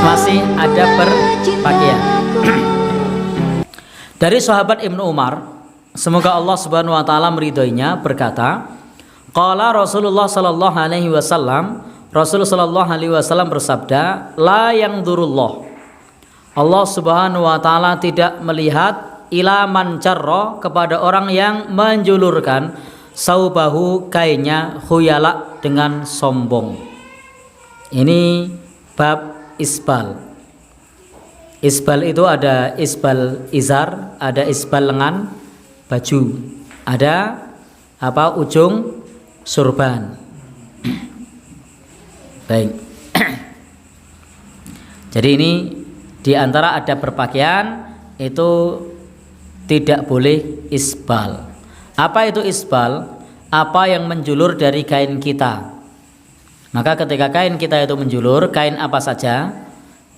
masih ada berpakaian. Dari sahabat Ibnu Umar, semoga Allah Subhanahu wa taala meridhoinya, berkata, qala Rasulullah sallallahu alaihi wasallam, Rasul sallallahu alaihi wasallam bersabda, la yanzurullah, Allah Subhanahu wa taala tidak melihat ila man jarra, kepada orang yang menjulurkan saubahu, kainnya, khuyala, dengan sombong. Ini bab isbal. Isbal itu ada isbal izar, ada isbal lengan baju, ada ujung surban. Baik. Jadi ini diantara ada berpakaian itu tidak boleh isbal. Apa itu isbal? Apa yang menjulur dari kain kita. Maka ketika kain kita itu menjulur, kain apa saja,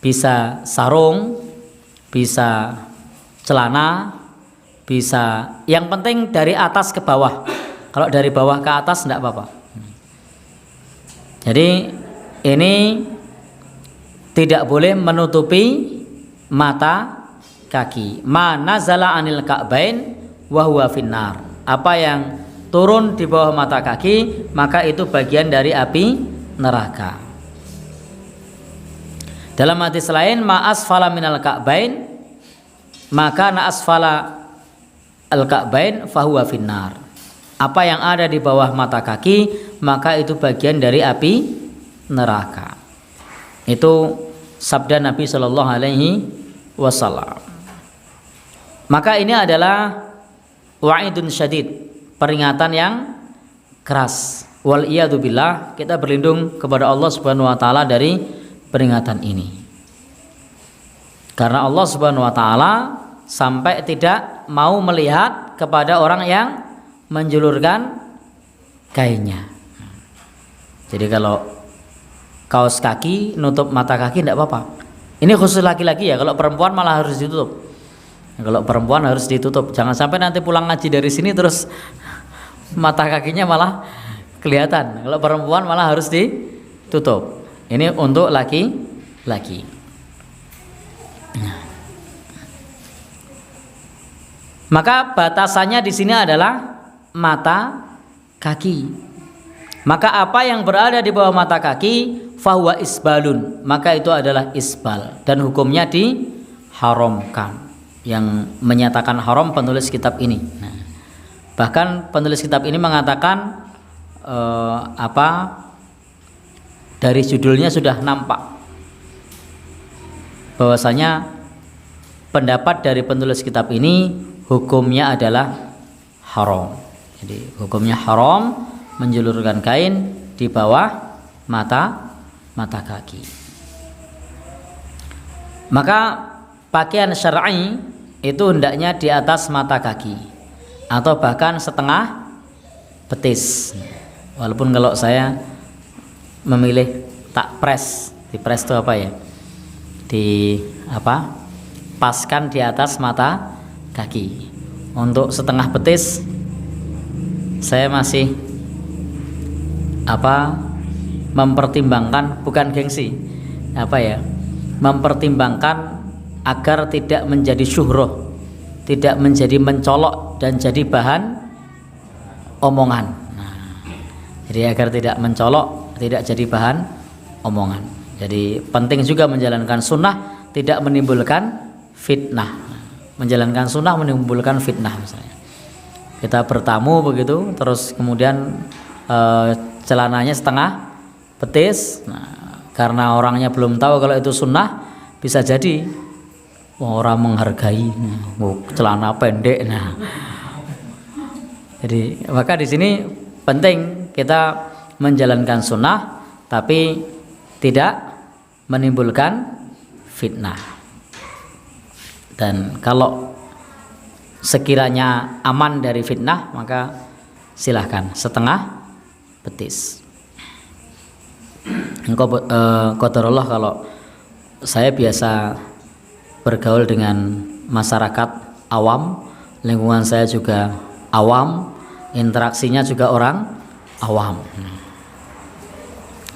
bisa sarung, bisa celana, bisa, yang penting dari atas ke bawah. Kalau dari bawah ke atas tidak apa-apa. Jadi ini tidak boleh menutupi mata kaki. Ma nazala anil ka'bain wa huwa finnar. Apa yang turun di bawah mata kaki, maka itu bagian dari api neraka. Dalam hadis lain, ma asfala minal ka'bain, maka na asfala al ka'bain fahuwa finnar. Apa yang ada di bawah mata kaki, maka itu bagian dari api neraka. Itu sabda Nabi Shallallahu Alaihi Wasallam. Maka ini adalah wa'idun syadid, peringatan yang keras. Wal iyadu billah, kita berlindung kepada Allah Subhanahu wa taala dari peringatan ini. Karena Allah Subhanahu wa taala sampai tidak mau melihat kepada orang yang menjulurkan kainnya. Jadi kalau kaos kaki nutup mata kaki tidak apa-apa. Ini khusus laki-laki ya, kalau perempuan malah harus ditutup. Kalau perempuan harus ditutup. Jangan sampai nanti pulang ngaji dari sini terus mata kakinya malah kelihatan. Kalau perempuan malah harus ditutup. Ini untuk laki-laki. Maka batasannya di sini adalah mata kaki. Maka apa yang berada di bawah mata kaki, fahuwa isbalun, maka itu adalah isbal dan hukumnya diharamkan. Yang menyatakan haram penulis kitab ini. Bahkan penulis kitab ini mengatakan dari judulnya sudah nampak bahwasanya pendapat dari penulis kitab ini hukumnya adalah haram. Jadi hukumnya haram menjulurkan kain di bawah mata kaki. Maka pakaian syar'i itu hendaknya di atas mata kaki atau bahkan setengah betis. Walaupun kalau saya memilih tak pres, di pres itu apa ya? Paskan di atas mata kaki. Untuk setengah betis saya masih mempertimbangkan, bukan gengsi, mempertimbangkan agar tidak menjadi syuhroh, tidak menjadi mencolok dan jadi bahan omongan. Jadi agar tidak mencolok, tidak jadi bahan omongan. Jadi penting juga menjalankan sunnah, tidak menimbulkan fitnah. Menjalankan sunnah menimbulkan fitnah. Misalnya kita bertamu begitu, terus kemudian celananya setengah betis. Karena orangnya belum tahu kalau itu sunnah, bisa jadi orang menghargai celana pendek. Jadi maka di sini penting kita menjalankan sunnah tapi tidak menimbulkan fitnah. Dan kalau sekiranya aman dari fitnah, maka silahkan setengah betis. Qadarullah, kalau saya biasa bergaul dengan masyarakat awam, lingkungan saya juga awam, interaksinya juga orang awam.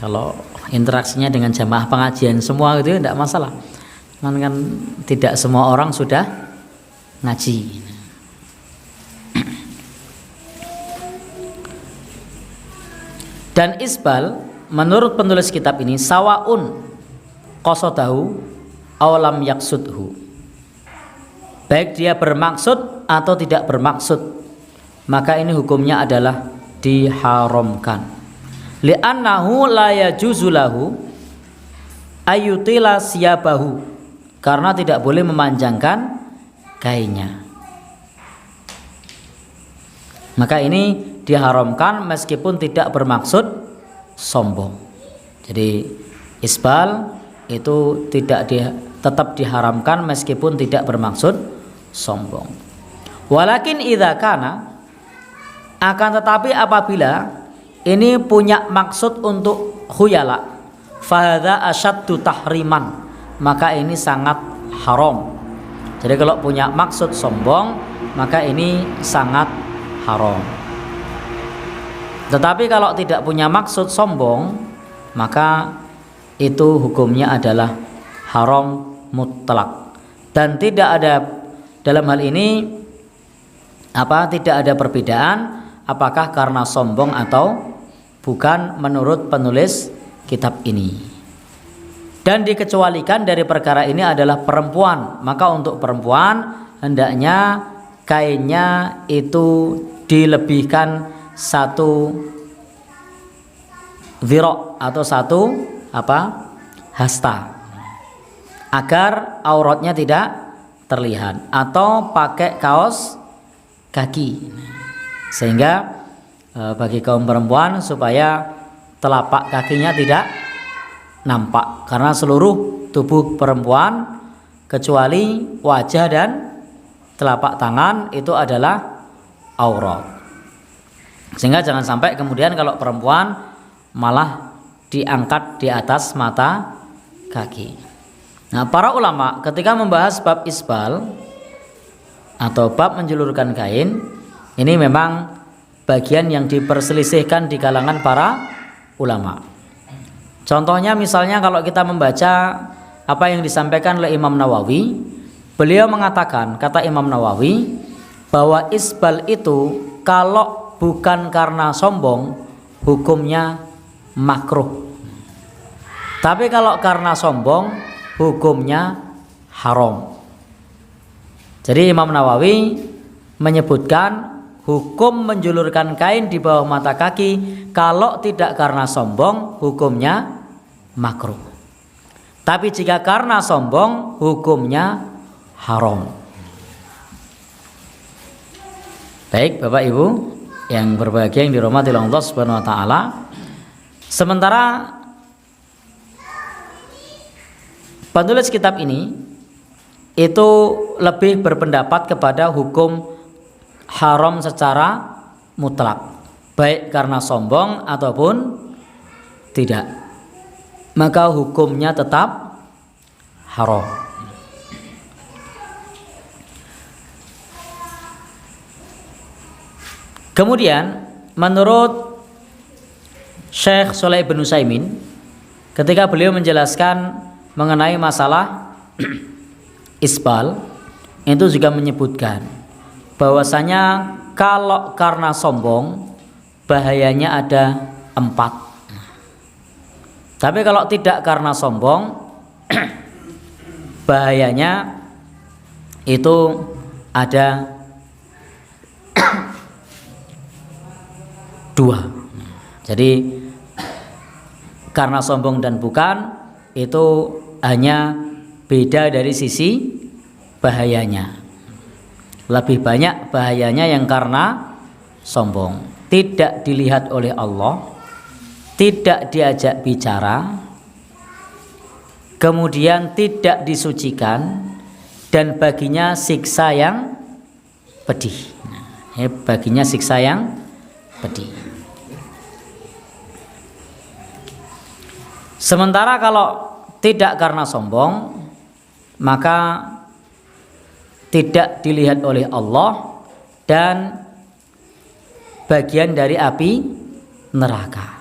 Kalau interaksinya dengan jamaah pengajian semua itu tidak masalah. Kan tidak semua orang sudah ngaji. Dan isbal menurut penulis kitab ini sawaun qasadahu aw lam yaksudhu, baik dia bermaksud atau tidak bermaksud, maka ini hukumnya adalah diharamkan. Li'annahu la yajuzu lahu ayyutila siyabahu, karena tidak boleh memanjangkan kainnya. Maka ini diharamkan meskipun tidak bermaksud sombong. Jadi isbal itu tetap diharamkan meskipun tidak bermaksud sombong. Walakin idza kana, akan tetapi apabila ini punya maksud untuk khuyala, fahadza asyaddu tahriman, maka ini sangat haram. Jadi kalau punya maksud sombong, maka ini sangat haram. Tetapi kalau tidak punya maksud sombong, maka itu hukumnya adalah haram mutlak. Dan tidak ada dalam hal ini tidak ada perbedaan apakah karena sombong atau bukan menurut penulis kitab ini. Dan dikecualikan dari perkara ini adalah perempuan. Maka untuk perempuan hendaknya kainnya itu dilebihkan 1 dhira' atau 1 hasta, agar auratnya tidak terlihat, atau pakai kaos kaki sehingga bagi kaum perempuan supaya telapak kakinya tidak nampak, karena seluruh tubuh perempuan kecuali wajah dan telapak tangan itu adalah aurat. Sehingga jangan sampai kemudian kalau perempuan malah diangkat di atas mata kaki. Nah, para ulama ketika membahas bab isbal atau bab menjulurkan kain, ini memang bagian yang diperselisihkan di kalangan para ulama. Contohnya misalnya kalau kita membaca apa yang disampaikan oleh Imam Nawawi, beliau mengatakan, kata Imam Nawawi, bahwa isbal itu kalau bukan karena sombong hukumnya makruh. Tapi kalau karena sombong hukumnya haram. Jadi Imam Nawawi menyebutkan hukum menjulurkan kain di bawah mata kaki kalau tidak karena sombong hukumnya makruh. Tapi jika karena sombong hukumnya haram. Baik Bapak Ibu yang berbahagia yang dirahmati oleh Allah Subhanahu wa taala. Sementara penulis kitab ini itu lebih berpendapat kepada hukum haram secara mutlak, baik karena sombong ataupun tidak, maka hukumnya tetap haram. Kemudian menurut Syekh Shalih bin Utsaimin, ketika beliau menjelaskan mengenai masalah isbal, itu juga menyebutkan bahwasanya kalau karena sombong bahayanya ada 4. Tapi kalau tidak karena sombong bahayanya itu ada 2. Jadi karena sombong dan bukan itu hanya beda dari sisi bahayanya. Lebih banyak bahayanya yang karena sombong, tidak dilihat oleh Allah, tidak diajak bicara, kemudian tidak disucikan, dan baginya siksa yang pedih. Baginya siksa yang pedih. Sementara kalau tidak karena sombong, maka tidak dilihat oleh Allah dan bagian dari api neraka.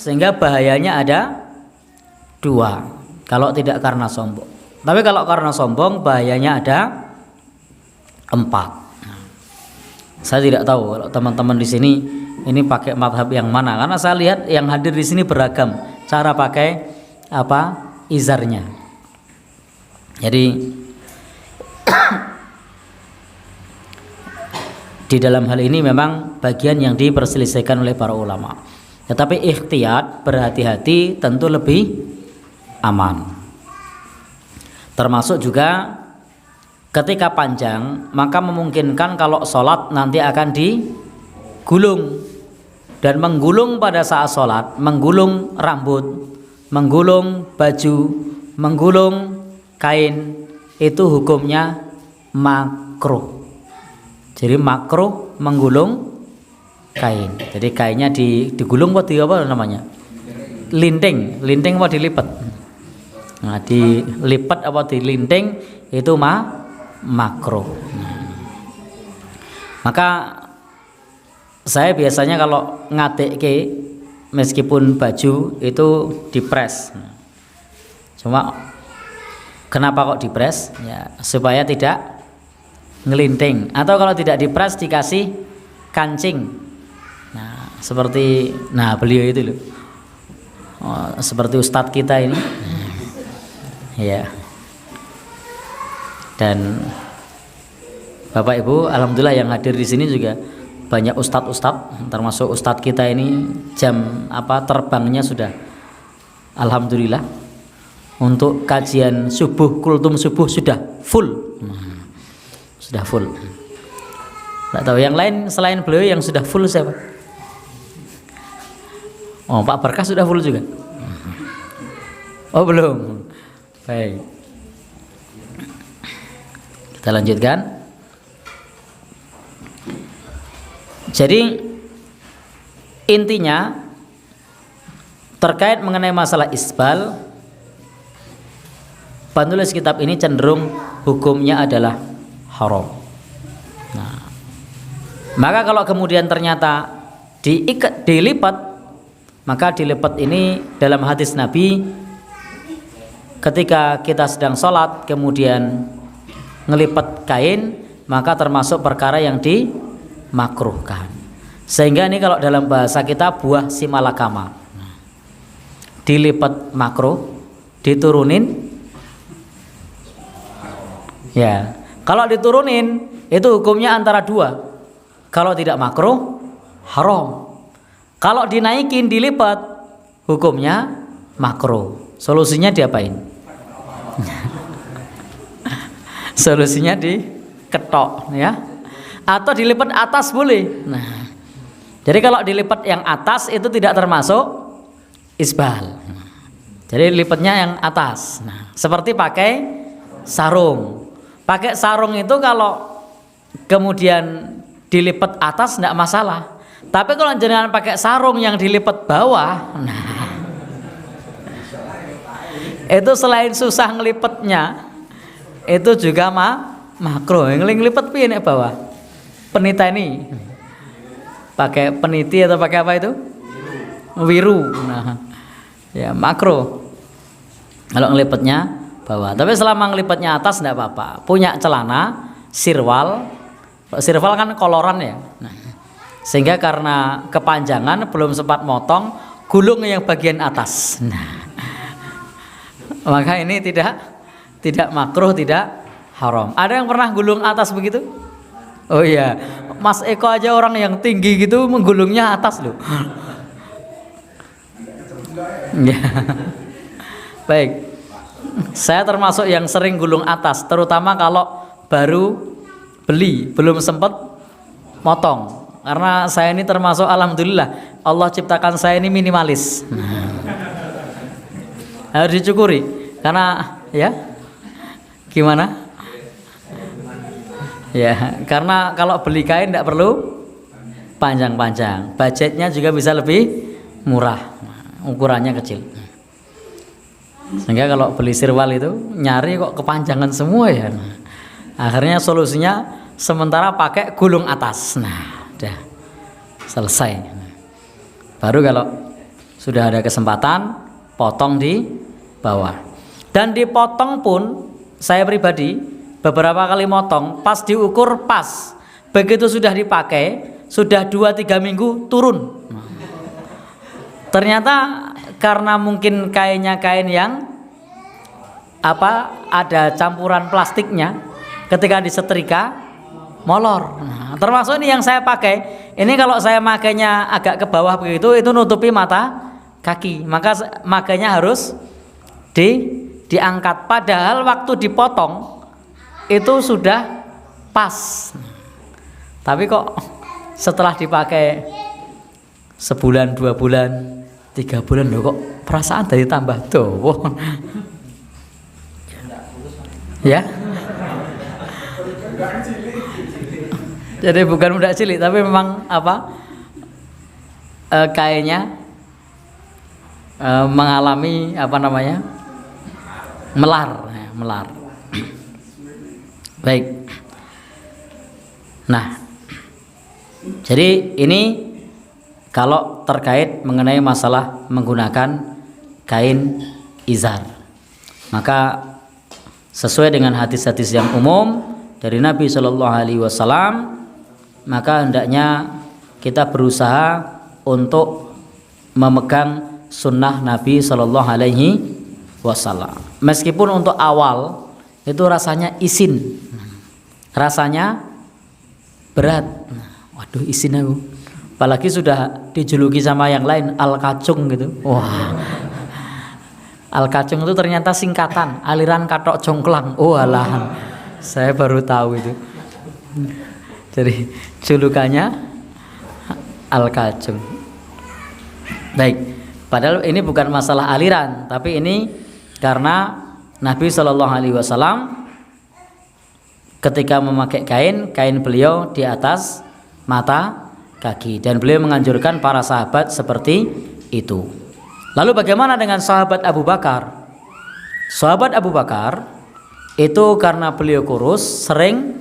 Sehingga bahayanya ada dua kalau tidak karena sombong. Tapi kalau karena sombong bahayanya ada empat. Saya tidak tahu kalau teman-teman di sini ini pakai mazhab yang mana, karena saya lihat yang hadir di sini beragam cara pakai izarnya. Jadi di dalam hal ini memang bagian yang diperselisihkan oleh para ulama. Tetapi ikhtiyat, berhati-hati tentu lebih aman. Termasuk juga ketika panjang, maka memungkinkan kalau sholat nanti akan digulung. Dan menggulung pada saat sholat, menggulung rambut, menggulung baju, menggulung kain, itu hukumnya makruh. Jadi makruh menggulung kain. Jadi kainnya digulung apa namanya? Linting apa dilipat? Nah, dilipat apa dilinting itu makruh. Maka saya biasanya kalau ngadekke meskipun baju itu dipres. Cuma kenapa kok dipres? Ya, supaya tidak ngelinting. Atau kalau tidak dipres dikasih kancing. Nah, seperti beliau itu loh. Seperti ustadz kita ini. Ya. Dan Bapak Ibu, alhamdulillah yang hadir di sini juga banyak ustadz, termasuk ustadz kita ini jam terbangnya sudah alhamdulillah untuk kajian subuh, kultum subuh sudah full. Nggak tahu yang lain selain beliau yang sudah full siapa? Oh, Pak Berkas sudah full juga? Oh, belum. Baik, kita lanjutkan. Jadi intinya terkait mengenai masalah isbal, penulis kitab ini cenderung hukumnya adalah haram. Nah, maka kalau kemudian ternyata dilipat, maka dilipat ini dalam hadis Nabi ketika kita sedang sholat kemudian ngelipat kain, maka termasuk perkara yang dimakruhkan. Sehingga ini kalau dalam bahasa kita buah si malakama, dilipat makruh, diturunin ya. Kalau diturunin itu hukumnya antara dua. Kalau tidak makruh haram. Kalau dinaikin dilipat hukumnya makruh. Solusinya diapain? Solusinya diketok ya. Atau dilipat atas boleh. Nah, jadi kalau dilipat yang atas itu tidak termasuk isbal. Jadi lipatnya yang atas. Nah, seperti pakai sarung. Pakai sarung itu kalau kemudian dilipat atas tidak masalah. Tapi kalau jenengan pakai sarung yang dilipat bawah, nah itu selain susah ngelipetnya, itu juga makruh. Ngelipet piye nek bawah? Penita ini pakai peniti atau pakai apa itu? Wiru. Nah, ya makruh kalau ngelipetnya bawah. Tapi selama ngelipetnya atas tidak apa-apa. Punya celana sirwal kan koloran ya. Nah, sehingga karena kepanjangan belum sempat motong, gulung yang bagian atas. Nah, maka ini tidak makruh, tidak haram. Ada yang pernah gulung atas begitu? Oh iya, Mas Eko aja orang yang tinggi gitu menggulungnya atas loh. Ya. Baik, saya termasuk yang sering gulung atas, terutama kalau baru beli, belum sempat motong. Karena saya ini termasuk alhamdulillah Allah ciptakan saya ini minimalis. Harus dicukuri karena ya gimana? Ya, karena kalau beli kain tidak perlu panjang-panjang. Budgetnya juga bisa lebih murah. Ukurannya kecil. Sehingga kalau beli sirwal itu nyari kok kepanjangan semua ya. Akhirnya solusinya sementara pakai gulung atas. Nah, udah selesai. Baru kalau sudah ada kesempatan potong di bawah. Dan dipotong pun saya pribadi beberapa kali motong pas diukur pas, begitu sudah dipakai sudah 2-3 minggu turun. Ternyata karena mungkin kainnya kain yang ada campuran plastiknya, ketika disetrika molor. Nah, termasuk ini yang saya pakai. Ini kalau saya makainya agak ke bawah begitu, itu nutupi mata kaki. Maka makanya harus diangkat. Padahal waktu dipotong itu sudah pas. Tapi kok setelah dipakai sebulan, 2 bulan, 3 bulan loh kok perasaan dari tambah dowo. Ya. Jadi bukan budak cilik tapi memang kainnya mengalami melar. Baik. Nah, jadi ini kalau terkait mengenai masalah menggunakan kain izar, maka sesuai dengan hadis-hadis yang umum dari Nabi Shallallahu Alaihi Wasallam, maka hendaknya kita berusaha untuk memegang sunnah Nabi Shallallahu Alaihi Wasallam. Meskipun untuk awal itu rasanya isin, rasanya berat. Waduh, isin aku. Apalagi sudah dijuluki sama yang lain al-kacung gitu. Wah, al-kacung itu ternyata singkatan aliran katok jongklang. Oh alah, saya baru tahu itu. Jadi julukannya al-kacung. Baik, padahal ini bukan masalah aliran, tapi ini karena Nabi Shallallahu Alaihi Wasallam ketika memakai kain beliau di atas mata kaki, dan beliau menganjurkan para sahabat seperti itu. Lalu bagaimana dengan sahabat Abu Bakar? Sahabat Abu Bakar itu karena beliau kurus sering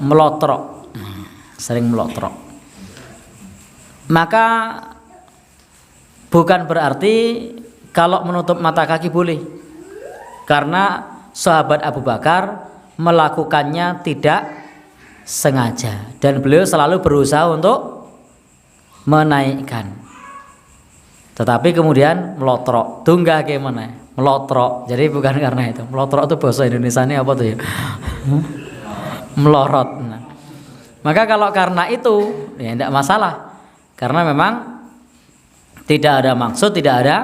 melotrok. Maka bukan berarti kalau menutup mata kaki boleh, karena sahabat Abu Bakar melakukannya tidak sengaja dan beliau selalu berusaha untuk menaikkan, tetapi kemudian melotrok. Tunggah gimana? Melotrok. Jadi bukan karena itu. Melotrok itu bahasa Indonesianya apa tuh ya? Melorot. Nah, maka kalau karena itu ya tidak masalah, karena memang tidak ada maksud, tidak ada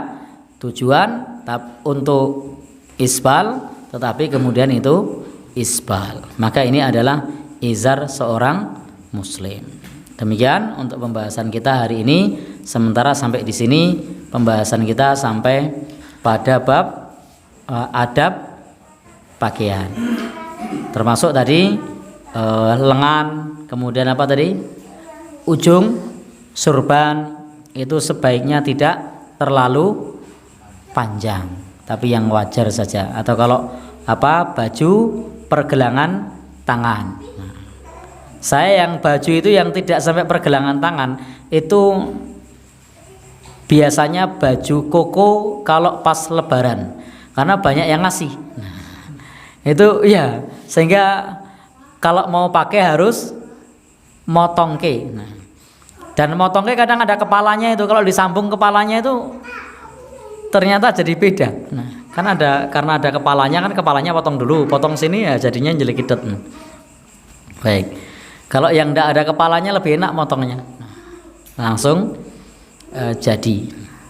tujuan untuk isbal, tetapi kemudian itu isbal. Maka ini adalah izar seorang muslim. Demikian untuk pembahasan kita hari ini. Sementara sampai di sini pembahasan kita sampai pada bab adab pakaian. Termasuk tadi lengan, kemudian apa tadi? Ujung surban itu sebaiknya tidak terlalu panjang, tapi yang wajar saja. Atau kalau baju pergelangan tangan. Saya yang baju itu yang tidak sampai pergelangan tangan itu biasanya baju koko kalau pas lebaran, karena banyak yang ngasih. Itu ya, sehingga kalau mau pakai harus motongke. Dan motongke kadang ada kepalanya itu, kalau disambung kepalanya itu ternyata jadi beda. Karena ada kepalanya, kan kepalanya potong dulu, potong sini ya jadinya jelikidet. Baik. Kalau yang tidak ada kepalanya lebih enak motongnya, langsung jadi.